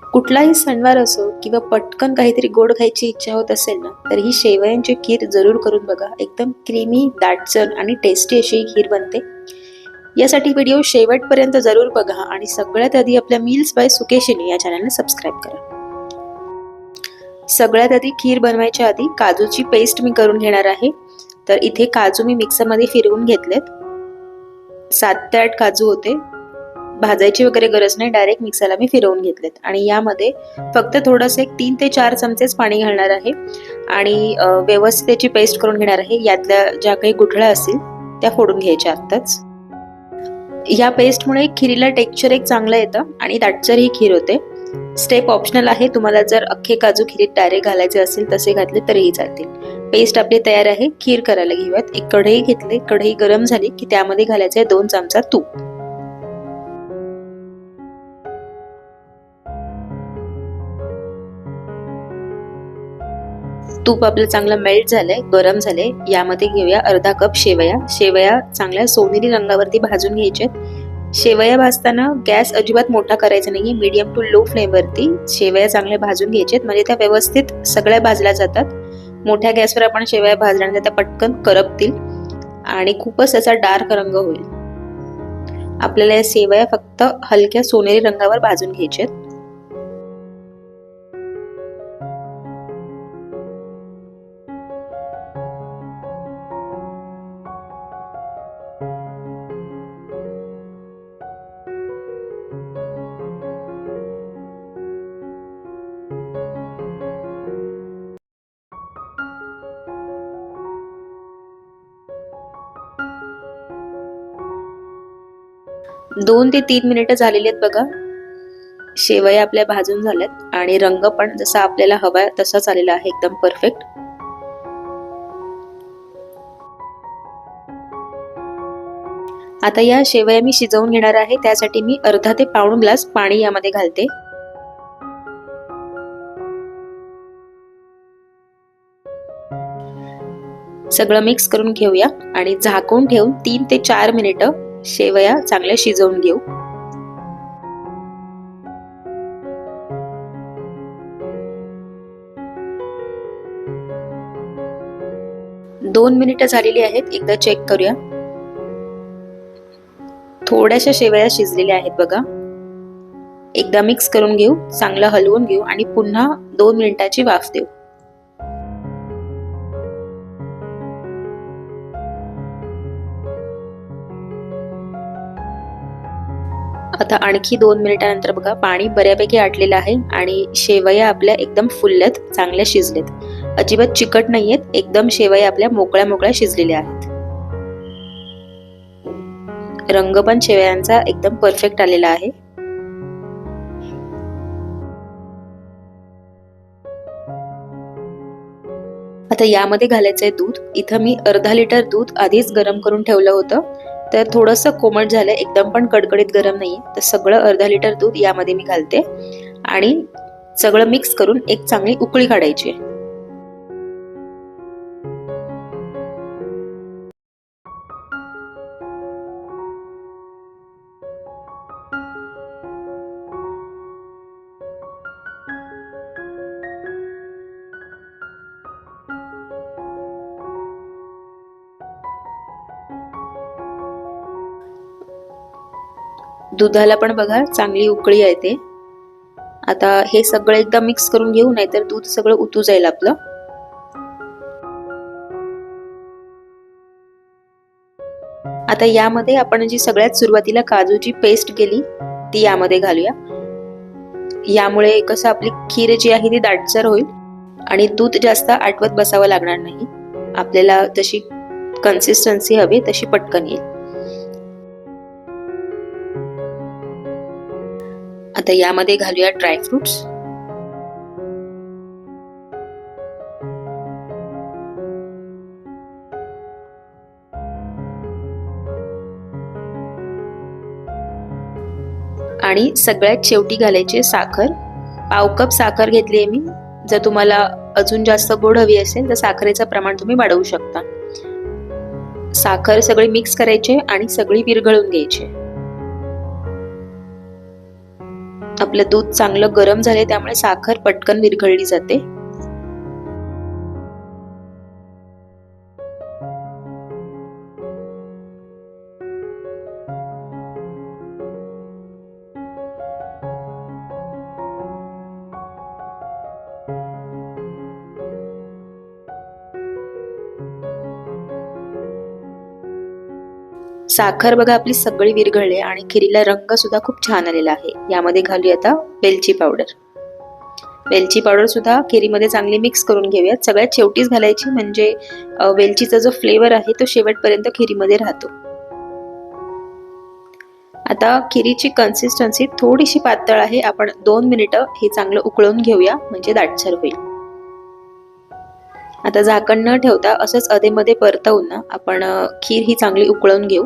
कुठलाही सणवार असो किंवा पटकन काहीतरी गोड खायची इच्छा होत असेल ना, तर ही शेवयांची खीर जरूर करून बघा. एकदम क्रीमी, दाटसर आणि टेस्टी अशी ही खीर बनते. यासाठी व्हिडिओ शेवटपर्यंत जरूर बघा आणि सगळ्यात आधी आपल्या मील्स बाय सुकेशिनी या चॅनलला सबस्क्राईब करा. सगळ्यात आधी खीर बनवायच्या आधी काजूची पेस्ट मी करून घेणार आहे. तर इथे काजू मी मिक्सरमध्ये फिरवून घेतलेत. 7 ते 8 काजू होते. भाजायची वगैरे गरज नाही, डायरेक्ट मिक्सरला मी फिरवून घेतलेत. आणि यामध्ये फक्त थोडंसं एक 3 ते 4 चमचेच पाणी घालणार आहे आणि व्यवस्थित त्याची पेस्ट करून घेणार आहे. यातल्या ज्या काही गुठळ्या असतील त्या फोडून घ्यायच्या आत्ताच. या पेस्टमुळे खिरीला टेक्स्चर एक चांगलं येतं आणि दाटसर ही खीर होते. स्टेप ऑप्शनल आहे, तुम्हाला जर अख्खे काजू खिरीत डायरेक्ट घालायचे असेल तसे घातले तरीही चालतील. पेस्ट आपली तयार आहे. खीर करायला घेऊयात. एक कढई घेतली. कढई गरम झाली की त्यामध्ये घालायचे 2 चमचा तूप. तूप आपलं चांगलं मेल्ट झालंय, गरम झालंय. यामध्ये घेऊया अर्धा कप शेवया. शेवया चांगल्या सोनेरी रंगावरती भाजून घ्यायच्यात. शेवया भाजताना गॅस अजिबात मोठा करायचा नाहीये, मीडियम टू लो फ्लेमवरती शेवया चांगल्या भाजून घ्यायच्यात, म्हणजे त्या व्यवस्थित सगळ्या भाजल्या जातात. मोठ्या गॅसवर आपण शेवया भाजल्यानंतर त्या पटकन करपतील आणि खूपच त्याचा डार्क रंग होईल. आपल्याला या शेवया फक्त हलक्या सोनेरी रंगावर भाजून घ्यायच्यात. दोन ते 3 मिनिटं झालेली आहेत बघा. शेवया आपल्या भाजून झाल्यात आणि रंग पण जसा आपल्याला हवा तसाच आलेला आहे, एकदम परफेक्ट. आता या शेवया मी शिजवून घेणार आहे. त्यासाठी मी अर्धा ते पाऊण ग्लास पाणी यामध्ये घालते. सगळं मिक्स करून घेऊया आणि झाकून ठेवून 3 ते 4 मिनिटं शेवया चांगल्या शिजवून घेऊ. दोन मिनिटं झालेली आहेत. एकदा चेक करूया. थोड्याशा शेवया शिजलेल्या आहेत बघा. एकदा मिक्स करून घेऊ, चांगलं हलवून घेऊ आणि पुन्हा 2 मिनिटाची वाफ देऊ. आता आणखी 2 मिनिटानंतर बघा पाणी बऱ्यापैकी आटलेलं आहे आणि शेवया आपल्या एकदम फुलल्यात, चांगल्या शिजलेत. अजिबात चिकट नाहीयेत, एकदम शेवया आपल्या मोकळ्या मोकळ्या शिजलेल्या आहेत. रंग पण शेवयांचा एकदम परफेक्ट आलेला आहे. आता यामध्ये घालायचंय दूध. इथं मी अर्धा लिटर दूध आधीच गरम करून ठेवलं होतं, तर थोडंसं कोमट झालं, एकदम पण कडकडीत गरम नाहीये. तर सगळं अर्धा लिटर दूध यामध्ये मी घालते आणि सगळं मिक्स करून एक चांगली उकळी काढायची. दुधाला पण बघा चांगली उकळी येते. आता हे सगळं एकदा मिक्स करून घेऊ, नाहीतर दूध सगळं उतू जाईल आपलं. आता यामध्ये आपण जी सगळ्यात सुरुवातीला काजूची पेस्ट केली ती यामध्ये घालूया. यामुळे कसं आपली खीर जी आहे ती दाटसर होईल आणि दूध जास्त आटवत बसावं लागणार नाही. आपल्याला जशी कन्सिस्टन्सी हवी तशी पटकन येईल. आता यामध्ये घालूया ड्रायफ्रुट्स. आणि सगळ्यात शेवटी घालायची साखर. पाव कप साखर घेतली आहे मी. जर तुम्हाला अजून जास्त गोड हवी असेल तर साखरेचं प्रमाण तुम्ही वाढवू शकता. साखर सगळी मिक्स करायचे आणि सगळी विरघळून घ्यायची. आपलं दूध चांगलं गरम झाले त्यामुळे साखर पटकन विरघळली जाते. साखर बघा आपली सगळी विरघळली आणि खिरीला रंग सुद्धा खूप छान आलेला आहे. यामध्ये घालूया आता वेलची पावडर. वेलची पावडर सुद्धा खिरीमध्ये चांगली मिक्स करून घेऊयात. सगळ्यात शेवटीच घालायची म्हणजे वेलचीचा जो फ्लेवर आहे तो शेवटपर्यंत खिरीमध्ये राहतो. आता खिरीची कन्सिस्टन्सी थोडीशी पातळ आहे. आपण 2 मिनिटं हे चांगलं उकळून घेऊया म्हणजे दाटसर होईल. आता झाकण न ठेवता असंच अधेमध्ये परतवून ना आपण खीर ही चांगली उकळून घेऊ.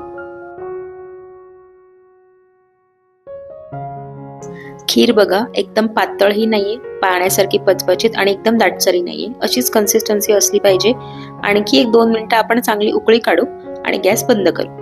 खीर बघा एकदम पातळही नाहीये, पाण्यासारखी पचपचीत आणि एकदम दाटसरही नाहीये. अशीच कन्सिस्टन्सी असली पाहिजे. आणखी 1-2 मिनिटं आपण चांगली उकळी काढू आणि गॅस बंद करू.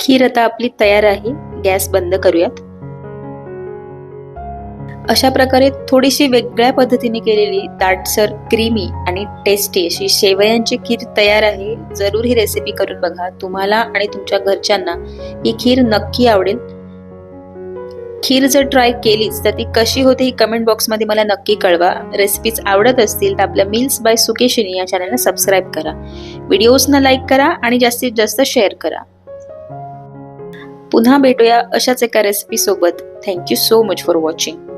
खीर आता आपली तयार आहे. गॅस बंद करूयात. अशा प्रकारे थोडीशी वेगळ्या पद्धतीने केलेली दाटसर क्रीमी आणि टेस्टी अशी शेवयांची खीर तयार आहे. जरूर ही रेसिपी करून बघा. तुम्हाला आणि तुमच्या घरच्यांना ही खीर नक्की आवडेल. खीर जर ट्राय केलीच तर ती कशी होते ही कमेंट बॉक्समध्ये मला नक्की कळवा. रेसिपीज आवडत असतील तर आपल्या मील्स बाय सुकेशिनी या चॅनलला सबस्क्राईब करा. व्हिडिओजना लाईक करा आणि जास्तीत जास्त शेअर करा. पुन्हा भेटूया अशाच एका रेसिपी सोबत. Thank you so much for watching.